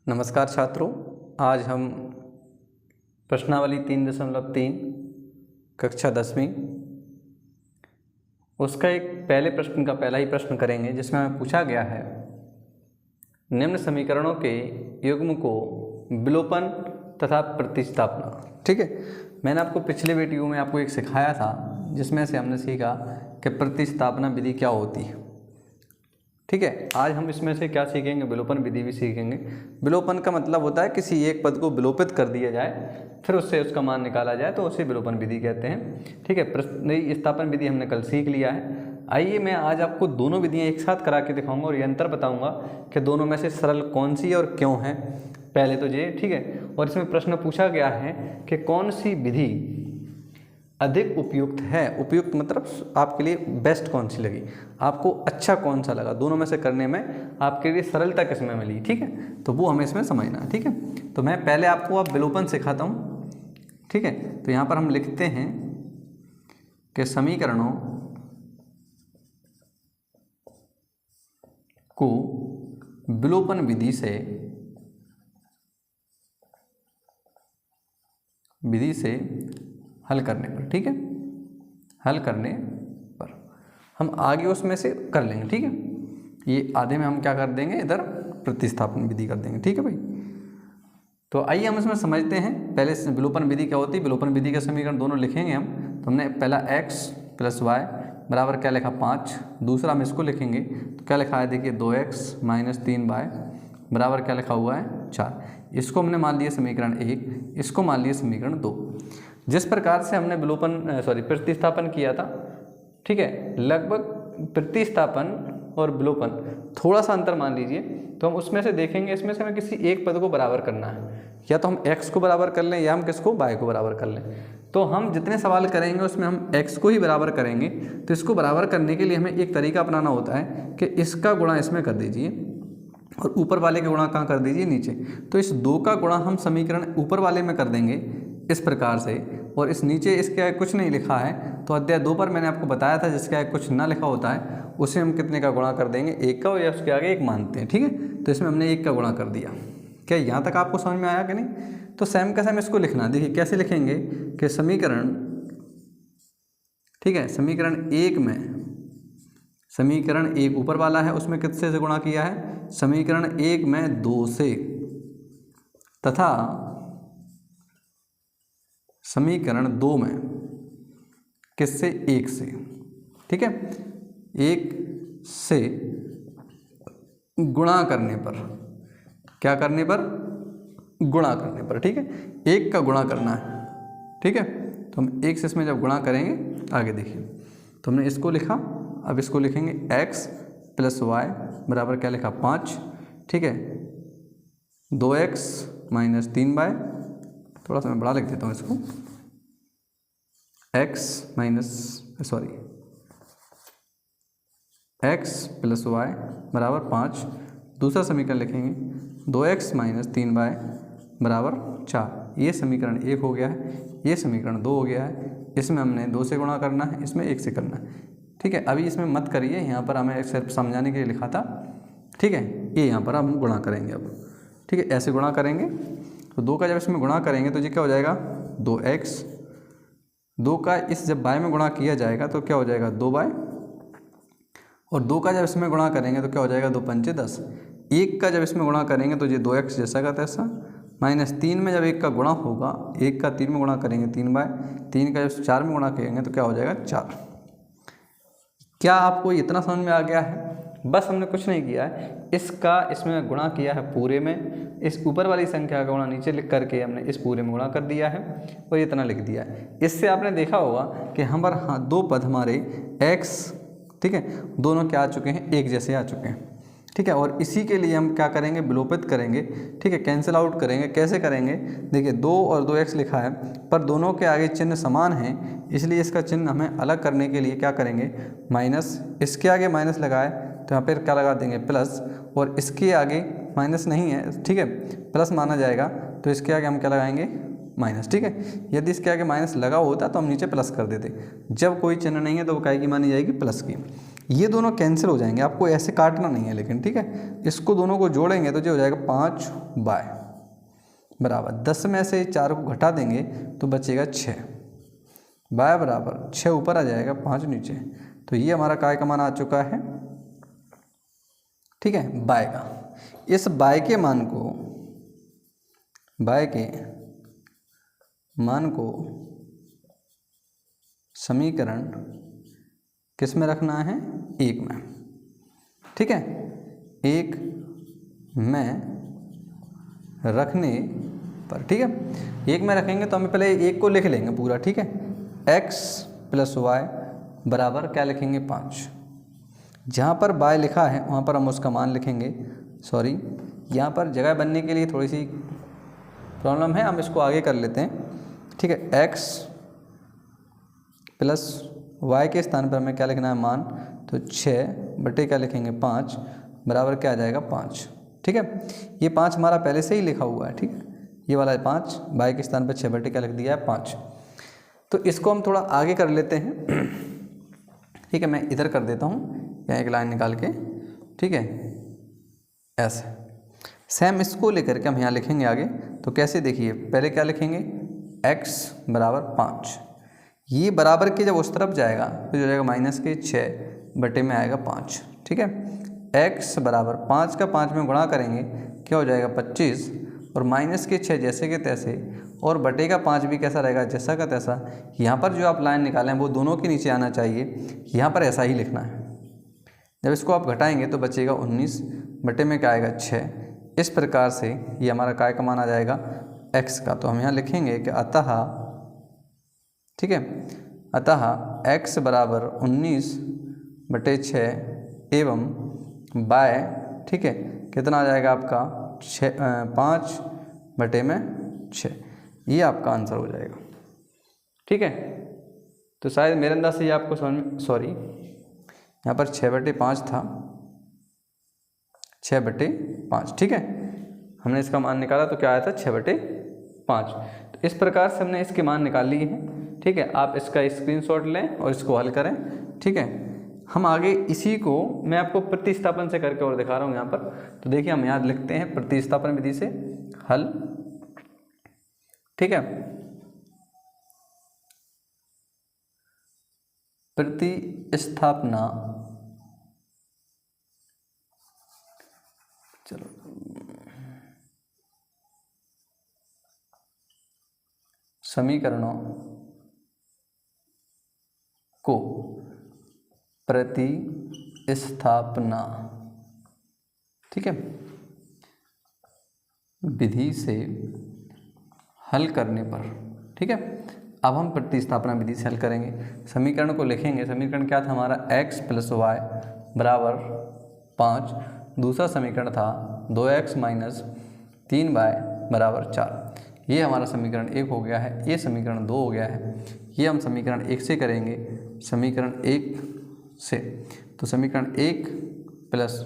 नमस्कार छात्रों, आज हम प्रश्नावली 3.3 कक्षा 10वीं उसका एक पहले प्रश्न का पहला ही प्रश्न करेंगे, जिसमें हमें पूछा गया है निम्न समीकरणों के युग्म को विलोपन तथा प्रतिस्थापना। ठीक है, मैंने आपको पिछले वीडियो में आपको एक सिखाया था जिसमें से हमने सीखा कि प्रतिस्थापना विधि क्या होती है। ठीक है, आज हम इसमें से क्या सीखेंगे, विलोपन विधि भी सीखेंगे। विलोपन का मतलब होता है किसी एक पद को विलोपित कर दिया जाए फिर उससे उसका मान निकाला जाए, तो उसे विलोपन विधि कहते हैं। ठीक है, प्रतिस्थापन विधि हमने कल सीख लिया है। आइए मैं आज आपको दोनों विधियां एक साथ करा के दिखाऊंगा और ये अंतर बताऊंगा कि दोनों में से सरल कौन सी है और क्यों है। पहले तो ये, ठीक है, और इसमें प्रश्न पूछा गया है कि कौन सी विधि अधिक उपयुक्त है। उपयुक्त मतलब आपके लिए बेस्ट कौन सी लगी, आपको अच्छा कौन सा लगा, दोनों में से करने में आपके लिए सरलता किसमें मिली। ठीक है, तो वो हमें इसमें समझना है। ठीक है, तो मैं पहले आपको अब विलोपन सिखाता हूँ। ठीक है, तो यहाँ पर हम लिखते हैं कि समीकरणों को विलोपन विधि से हल करने पर, ठीक है, हल करने पर हम आगे उसमें से कर लेंगे। ठीक है, ये आधे में हम क्या कर देंगे, इधर प्रतिस्थापन विधि कर देंगे। ठीक है भाई, तो आइए हम इसमें समझते हैं पहले विलोपन विधि क्या होती है। विलोपन विधि का समीकरण दोनों लिखेंगे हम। तो हमने पहला x + y बराबर क्या लिखा 5, दूसरा हम इसको लिखेंगे तो क्या लिखा है, देखिए 2x - 3y बराबर क्या लिखा हुआ है 4। इसको हमने मान लिया समीकरण 1, इसको मान लिया समीकरण 2। जिस प्रकार से हमने प्रतिस्थापन किया था, ठीक है, लगभग प्रतिस्थापन और विलोपन थोड़ा सा अंतर मान लीजिए, तो हम उसमें से देखेंगे इसमें से हमें किसी एक पद को बराबर करना है, या तो हम x को बराबर कर लें या हम किसको y को बराबर कर लें। तो हम जितने सवाल करेंगे उसमें हम x को ही बराबर करेंगे। तो इसको बराबर करने के लिए हमें एक तरीका अपनाना होता है कि इसका गुणा इसमें कर दीजिए और ऊपर वाले का गुणा कहाँ कर दीजिए, नीचे। तो इस 2 का गुणा हम समीकरण ऊपर वाले में कर देंगे इस प्रकार से, और इस नीचे इसके आगे कुछ नहीं लिखा है। तो अध्याय 2 पर मैंने आपको बताया था जिसके आगे कुछ ना लिखा होता है उसे हम कितने का गुणा कर देंगे, 1 का, या उसके आगे 1 मानते हैं। ठीक है, तो इसमें हमने 1 का गुणा कर दिया। क्या यहाँ तक आपको समझ में आया कि नहीं? तो सेम का सेम इसको लिखना। देखिए कैसे लिखेंगे कि समीकरण, ठीक है, समीकरण 1 में, समीकरण 1 ऊपर वाला है उसमें किससे से गुणा किया है, समीकरण 1 में 2 से, तथा समीकरण 2 में किससे, 1 से। ठीक है, 1 से गुणा करने पर, क्या करने पर, गुणा करने पर। ठीक है, 1 का गुणा करना है। ठीक है, तो हम 1 से इसमें जब गुणा करेंगे, आगे देखिए, तो हमने इसको लिखा, अब इसको लिखेंगे x + y बराबर क्या लिखा 5। ठीक है, 2x - 3y, थोड़ा सा मैं बड़ा लिख देता हूँ इसको, x + y बराबर 5। दूसरा समीकरण लिखेंगे 2x - 3y बराबर 4। ये समीकरण 1 हो गया है, ये समीकरण 2 हो गया है। इसमें हमने 2 से गुणा करना है, इसमें 1 से करना है। ठीक है, अभी इसमें मत करिए, यहाँ पर हमें सिर्फ समझाने के लिए लिखा था। ठीक है, ये यहाँ पर हम गुणा करेंगे अब। ठीक है, ऐसे गुणा करेंगे तो 2 का जब इसमें गुणा करेंगे तो ये क्या हो जाएगा, 2x, 2 का इस जब y में गुणा किया जाएगा तो क्या हो जाएगा 2y, और 2 का जब इसमें गुणा करेंगे तो क्या हो जाएगा 2 × 5 = 10। 1 का जब इसमें गुणा करेंगे तो ये 2x जैसा का तैसा, -3 में जब 1 का गुणा होगा, 1 का 3 में गुणा करेंगे 3y, 3 का जब 4 में गुणा करेंगे तो क्या हो जाएगा 4। क्या आपको इतना समझ में आ गया है? बस हमने कुछ नहीं किया है, इसका इसमें गुणा किया है पूरे में, इस ऊपर वाली संख्या का गुणा नीचे लिख करके हमने इस पूरे में गुणा कर दिया है और इतना लिख दिया है। इससे आपने देखा होगा कि हमारे 2 पद हमारे x, ठीक है, दोनों क्या आ चुके हैं, एक जैसे आ चुके हैं। ठीक है, और इसी के लिए हम क्या करेंगे, विलोपित करेंगे। ठीक है, कैंसिल आउट करेंगे। कैसे करेंगे, देखिए 2 और 2x लिखा है पर दोनों के आगे चिन्ह समान है, इसलिए इसका चिन्ह हमें अलग करने के लिए क्या करेंगे, माइनस, इसके आगे माइनस लगाए तो यहाँ पर क्या लगा देंगे प्लस, और इसके आगे माइनस नहीं है, ठीक है, प्लस माना जाएगा, तो इसके आगे हम क्या लगाएंगे, माइनस। ठीक है, यदि इसके आगे माइनस लगा होता तो हम नीचे प्लस कर देते। जब कोई चिन्ह नहीं है तो वो काय की मानी जाएगी, प्लस की। ये दोनों कैंसिल हो जाएंगे, आपको ऐसे काटना नहीं है लेकिन, ठीक है। इसको दोनों को जोड़ेंगे तो जो हो जाएगा 5 बाय बराबर 10 में से 4 को घटा देंगे तो बचेगा 6 बाय बराबर 6 ऊपर आ जाएगा 5 नीचे। तो ये हमारा काय का मान आ चुका है, ठीक है, बाय का। इस बाय के मान को समीकरण किस में रखना है, 1 में, ठीक है। 1 में रखने पर, ठीक है, 1 में रखेंगे तो हमें पहले 1 को लिख लेंगे पूरा, ठीक है। x + y बराबर क्या लिखेंगे 5। जहाँ पर y लिखा है वहाँ पर हम उसका मान लिखेंगे। सॉरी, यहाँ पर जगह बनने के लिए थोड़ी सी प्रॉब्लम है, हम इसको आगे कर लेते हैं, ठीक है। x + y के स्थान पर हमें क्या लिखना है मान, तो 6 बटे क्या लिखेंगे 5 बराबर क्या आ जाएगा 5, ठीक है। ये 5 हमारा पहले से ही लिखा हुआ है, ठीक है। ये वाला 5 y के स्थान पर 6 बटे क्या लिख दिया है 5। तो इसको हम थोड़ा आगे कर लेते हैं, ठीक है। मैं इधर कर देता हूँ, यहाँ एक लाइन निकाल के, ठीक है, ऐसे। सेम इसको लेकर के हम यहाँ लिखेंगे आगे। तो कैसे, देखिए पहले क्या लिखेंगे, x बराबर 5, ये बराबर के जब उस तरफ जाएगा तो जो जाएगा -6 बटे में आएगा 5, ठीक है। x बराबर 5 का 5 में गुणा करेंगे क्या हो जाएगा 25, और -6 जैसे के तैसे, और बटे का 5 भी कैसा रहेगा जैसा का तैसा। यहाँ पर जो आप लाइन निकालें वो दोनों के नीचे आना चाहिए, यहाँ पर ऐसा ही लिखना है। जब इसको आप घटाएंगे तो बचेगा 19 बटे में क्या आएगा 6। इस प्रकार से ये हमारा काय का मान आ जाएगा x का। तो हम यहाँ लिखेंगे कि अतः, ठीक है, अतः x बराबर 19 बटे 6 एवं बाय, ठीक है, कितना आ जाएगा आपका 5 बटे में 6। ये आपका आंसर हो जाएगा, ठीक है। तो शायद मेरे अंदाज से ये आपको समझ में, सॉरी यहाँ पर 6 बटे 5 था, 6 बटे 5, ठीक है। हमने इसका मान निकाला तो क्या आया था 6 बटे 5। तो इस प्रकार से हमने इसके मान निकाल लिए हैं, ठीक है। आप इसका स्क्रीनशॉट लें और इसको हल करें, ठीक है। हम आगे इसी को मैं आपको प्रतिस्थापन से करके और दिखा रहा हूँ यहाँ पर। तो देखिए हम यहाँ लिखते हैं प्रतिस्थापन विधि से हल, ठीक है। प्रतिस्थापना, चलो समीकरणों को प्रतिस्थापना, ठीक है, विधि से हल करने पर, ठीक है। अब हम प्रतिस्थापना विधि से हल करेंगे। समीकरण को लिखेंगे, समीकरण क्या था हमारा x + y बराबर 5। दूसरा समीकरण था 2x - 3y बराबर 4। ये हमारा समीकरण 1 हो गया है, ये समीकरण 2 हो गया है। ये हम समीकरण 1 से करेंगे, समीकरण 1 से। तो समीकरण 1 प्लस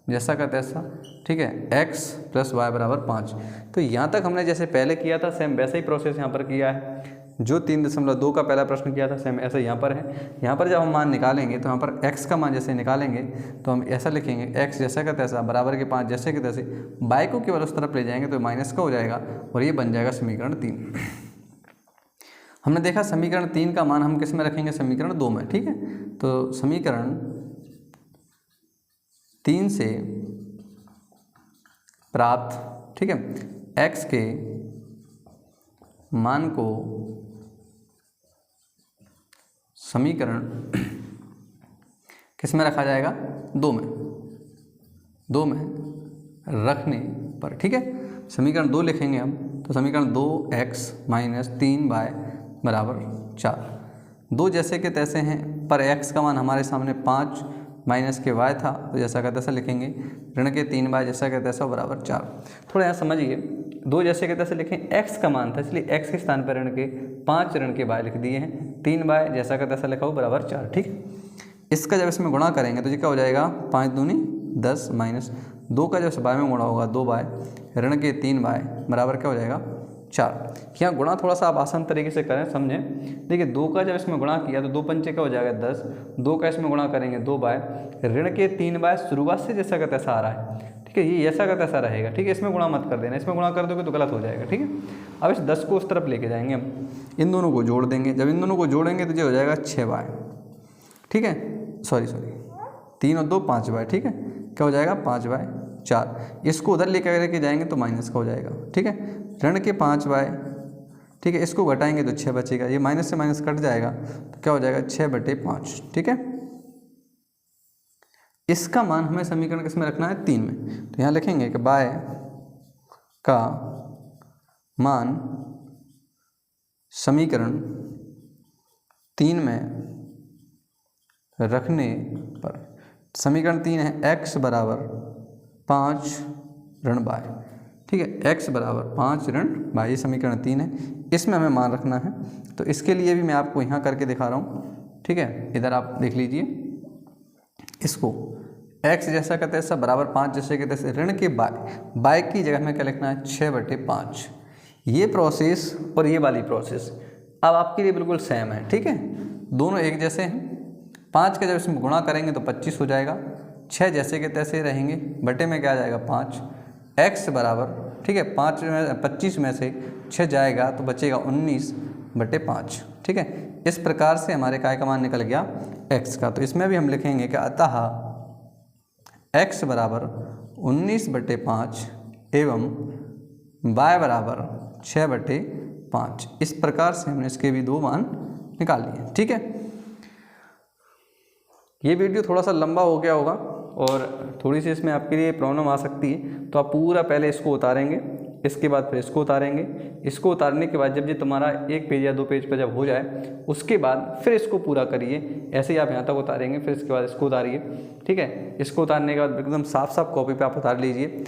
जैसा का तैसा, ठीक है, x + y बराबर 5। तो यहाँ तक हमने जैसे पहले किया था सेम वैसा ही प्रोसेस यहाँ पर किया है। जो 3.2 का पहला प्रश्न किया था सेम ऐसा यहाँ पर है। यहाँ पर जब हम मान निकालेंगे तो यहाँ पर x का मान जैसे निकालेंगे तो हम ऐसा लिखेंगे x जैसा का तैसा बराबर के 5 जैसे के तैसे। y को केवल उस तरफ ले जाएंगे तो माइनस का हो जाएगा और ये बन जाएगा समीकरण 3। हमने देखा समीकरण 3 का मान हम किस में रखेंगे, समीकरण 2 में, ठीक है। तो समीकरण 3 से प्राप्त, ठीक है, x के मान को समीकरण किस में रखा जाएगा, 2 में, 2 में रखने पर, ठीक है। समीकरण 2 लिखेंगे हम, तो समीकरण 2x - 3y बराबर 4। 2 जैसे के तैसे हैं, पर x का मान हमारे सामने 5 माइनस के y था, तो जैसा का तैसा लिखेंगे, ऋण के 3y जैसा का तैसा बराबर 4। थोड़ा यहाँ समझिए, 2 जैसे के तैसे लिखें, x का मान था इसलिए x के स्थान पर ऋण के 5 ऋण के y लिख दिए हैं, 3y जैसा का तैसा लिखा हो बराबर 4, ठीक। इसका जब इसमें गुणा करेंगे तो ये क्या हो जाएगा, 5 दूनी 10 माइनस 2 का जब y में गुणा होगा 2y ऋण के 3y बराबर क्या हो जाएगा 4। यहाँ गुणा थोड़ा सा आप आसान तरीके से करें, समझें। देखिए 2 का जब इसमें गुणा किया तो 2 पंचे का हो जाएगा 10, 2 का इसमें गुणा करेंगे 2 बाय ऋण के 3 बाय शुरुआत से जैसा का तैसा आ रहा है, ठीक है, ये ऐसा का तैसा रहेगा, ठीक है। इसमें गुणा मत कर देना, इसमें गुणा कर दोगे तो गलत हो जाएगा, ठीक है। अब इस 10 को उस तरफ लेके जाएंगे हम, इन दोनों को जोड़ देंगे, जब इन दोनों को जोड़ेंगे तो ये हो जाएगा 6 बाय, ठीक है, सॉरी 3 और 2 5 बाय, ठीक है, क्या हो जाएगा 5 बाय 4। इसको उधर लेकर जाएंगे तो माइनस का हो जाएगा, ठीक है, ऋण के 5 बाय, ठीक है, इसको घटाएंगे तो 6 बचेगा, ये माइनस से माइनस कट जाएगा तो क्या हो जाएगा 6/5, ठीक है। इसका मान हमें समीकरण किस में रखना है 3 में, तो यहाँ लिखेंगे कि बाय का मान समीकरण 3 में रखने पर, समीकरण 3 है x बराबर 5 ऋण बाय, ठीक है, x बराबर 5 ऋण बाय, ये समीकरण 3 है, इसमें हमें मान रखना है। तो इसके लिए भी मैं आपको यहाँ करके दिखा रहा हूँ, ठीक है, इधर आप देख लीजिए, इसको x जैसा का तैसा बराबर 5 जैसे के तैसे ऋण के बाय की जगह में क्या लिखना है 6/5। ये प्रोसेस और ये वाली प्रोसेस अब आपके लिए बिल्कुल सेम है, ठीक है, दोनों एक जैसे हैं। 5 का जब इसमें गुणा करेंगे तो 25 हो जाएगा, 6 जैसे के तैसे रहेंगे, बटे में क्या आ जाएगा 5, x बराबर, ठीक है, 25 में से 6 जाएगा तो बचेगा 19/5, ठीक है। इस प्रकार से हमारे काय का मान निकल गया x का। तो इसमें भी हम लिखेंगे कि अतः x बराबर 19/5 एवं y बराबर 6/5। इस प्रकार से हमने इसके भी 2 मान निकाल लिए, ठीक है। ये वीडियो थोड़ा सा लंबा हो गया होगा और थोड़ी सी इसमें आपके लिए प्रॉब्लम आ सकती है, तो आप पूरा पहले इसको उतारेंगे, इसके बाद फिर इसको उतारेंगे, इसको उतारने के बाद जब ये तुम्हारा 1 पेज या 2 पेज पर जब हो जाए उसके बाद फिर इसको पूरा करिए। ऐसे ही आप यहाँ तक उतारेंगे, फिर इसके बाद इसको उतारिए, ठीक है। इसको उतारने के बाद एकदम साफ साफ कॉपी पे आप उतार लीजिए।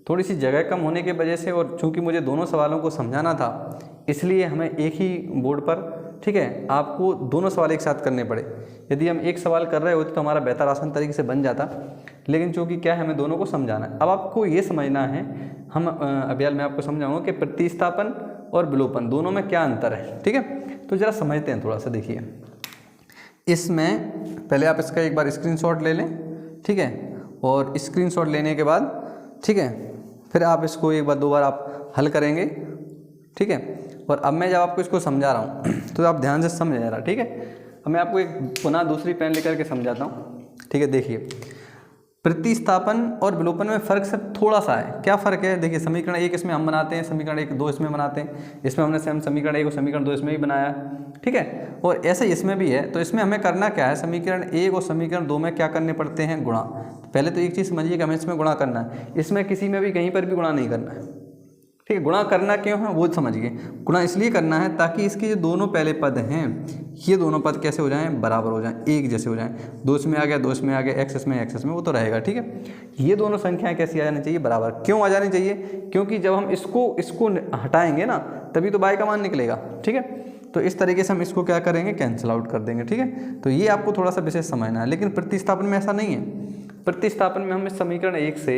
थोड़ी सी जगह कम होने की वजह से और चूँकि मुझे दोनों सवालों को समझाना था, इसलिए हमें एक ही बोर्ड पर, ठीक है, आपको दोनों सवाल एक साथ करने पड़े। यदि हम एक सवाल कर रहे होते तो हमारा बेहतर आसान तरीके से बन जाता, लेकिन चूँकि क्या है हमें दोनों को समझाना है। अब आपको ये समझना है, हम अभियान में आपको समझाऊंगा कि प्रतिस्थापन और विलोपन दोनों में क्या अंतर है, ठीक है। तो ज़रा समझते हैं थोड़ा सा। देखिए इसमें पहले आप इसका एक बार स्क्रीनशॉट ले लें, ठीक है, और स्क्रीनशॉट लेने के बाद, ठीक है, फिर आप इसको एक बार 2 बार आप हल करेंगे, ठीक है। और अब मैं जब आपको इसको समझा रहा हूँ तो आप ध्यान से समझ जा रहा, ठीक है। अब मैं आपको एक पुनः दूसरी पेन लेकर के समझाता हूँ, ठीक है। देखिए प्रतिस्थापन और विलोपन में फ़र्क सिर्फ थोड़ा सा है। क्या फ़र्क है? देखिए समीकरण 1 इसमें हम बनाते हैं, समीकरण 1 2 इसमें बनाते हैं, इसमें हमने सेम समीकरण 1 और समीकरण 2 इसमें भी बनाया, ठीक है। और ऐसे इसमें भी है। तो इसमें हमें करना क्या है, समीकरण 1 और समीकरण 2 में क्या करने पड़ते हैं, गुणा। पहले तो एक चीज़ समझिए कि हमें इसमें गुणा करना है, इसमें किसी में भी कहीं पर भी गुणा नहीं करना है, ठीक है। गुणा करना क्यों है वो समझिए। गुणा इसलिए करना है ताकि इसके जो दोनों पहले पद हैं ये दोनों पद कैसे हो जाएं, बराबर हो जाएं, एक जैसे हो जाएं। 2 इसमें आ गया, 2 इसमें आ गया, x इसमें वो तो रहेगा, ठीक है। ये दोनों संख्याएं कैसी आ जानी चाहिए, बराबर। क्यों आ जानी चाहिए? क्योंकि जब हम इसको हटाएंगे ना तभी तो y का मान निकलेगा, ठीक है। तो इस तरीके से हम इसको क्या करेंगे, कैंसिल आउट कर देंगे, ठीक है। तो ये आपको थोड़ा सा विशेष समझना है। लेकिन प्रतिस्थापन में ऐसा नहीं है। प्रतिस्थापन में हम इस समीकरण 1 से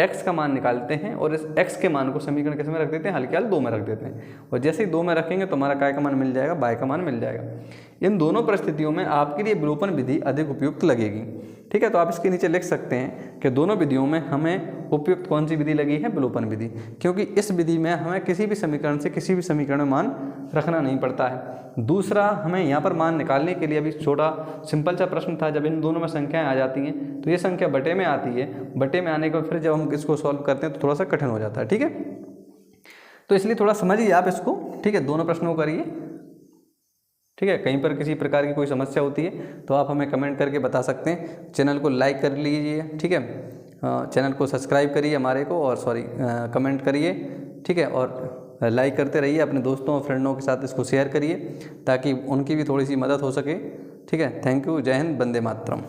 x का मान निकालते हैं और इस x के मान को समीकरण किस में रख देते हैं, हल्के हल 2 में रख देते हैं। और जैसे ही 2 में रखेंगे तो हमारा काय का मान मिल जाएगा, y का मान मिल जाएगा। इन दोनों परिस्थितियों में आपके लिए विलोपन विधि अधिक उपयुक्त लगेगी, ठीक है। तो आप इसके नीचे लिख सकते हैं कि दोनों विधियों में हमें उपयुक्त कौन सी विधि लगी है, विलोपन विधि। क्योंकि इस विधि में हमें किसी भी समीकरण से किसी भी समीकरण में मान रखना नहीं पड़ता है। दूसरा, हमें यहाँ पर मान निकालने के लिए अभी छोटा सिंपल सा प्रश्न था, जब इन दोनों में संख्याएं आ जाती हैं तो ये संख्या बटे में आती है, बटे में आने के बाद फिर जब हम इसको सॉल्व करते हैं तो थोड़ा सा कठिन हो जाता है, ठीक है। तो इसलिए थोड़ा समझिए आप इसको, ठीक है। दोनों प्रश्नों को करिए, ठीक है। कहीं पर किसी प्रकार की कोई समस्या होती है तो आप हमें कमेंट करके बता सकते हैं। चैनल को लाइक कर लीजिए, ठीक है। चैनल को सब्सक्राइब करिए हमारे को, और कमेंट करिए, ठीक है। और लाइक करते रहिए, अपने दोस्तों और फ्रेंडों के साथ इसको शेयर करिए ताकि उनकी भी थोड़ी सी मदद हो सके, ठीक है। Thank you. जय हिंद, वंदे मातरम।